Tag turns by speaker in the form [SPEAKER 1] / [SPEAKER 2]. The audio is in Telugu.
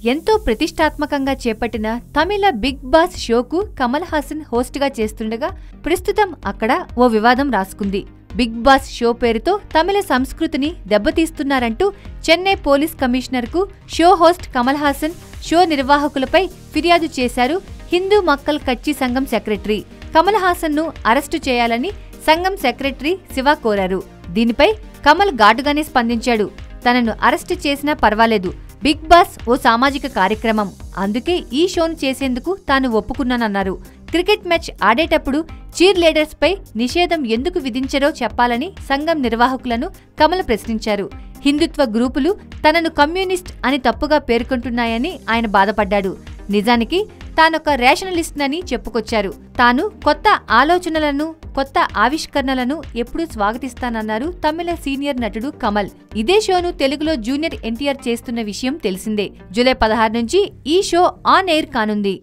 [SPEAKER 1] ఎంతో ప్రతిష్టాత్మకంగా చేపట్టిన తమిళ బిగ్ బాస్ షోకు కమల్ హాసన్ హోస్ట్గా చేస్తుండగా ప్రస్తుతం అక్కడ ఓ వివాదం రాసుకుంది. బిగ్ బాస్ షో పేరుతో తమిళ సంస్కృతిని దెబ్బతీస్తున్నారంటూ చెన్నై పోలీస్ కమిషనర్కు show host Kamal Haasan, show నిర్వాహకులపై ఫిర్యాదు చేశారు. హిందూ మక్కల్ కచ్చి సంఘం సెక్రటరీ కమల్ హాసన్ను అరెస్టు చేయాలని సంఘం సెక్రటరీ శివ కోరారు. దీనిపై కమల్ ఘాటుగానే స్పందించాడు. తనను అరెస్టు చేసినా పర్వాలేదు, బిగ్ బాస్ ఓ సామాజిక కార్యక్రమం, అందుకే ఈ షోను చేసేందుకు తాను ఒప్పుకున్నానన్నారు. క్రికెట్ మ్యాచ్ ఆడేటప్పుడు చీర్ లీడర్స్ పై నిషేధం ఎందుకు విధించరో చెప్పాలని సంఘం నిర్వాహకులను కమల్ ప్రశ్నించారు. హిందుత్వ గ్రూపులు తనను కమ్యూనిస్ట్ అని తప్పుగా పేర్కొంటున్నాయని ఆయన బాధపడ్డాడు. నిజానికి తానొక రేషనలిస్ట్నని చెప్పుకొచ్చారు. తాను కొత్త ఆలోచనలను, కొత్త ఆవిష్కరణలను ఎప్పుడూ స్వాగతిస్తానన్నారు తమిళ సీనియర్ నటుడు కమల్. ఇదే షోను తెలుగులో జూనియర్ ఎన్టీఆర్ చేస్తున్న విషయం తెలిసిందే. జూలై 16 నుంచి ఈ షో ఆన్ ఎయిర్ కానుంది.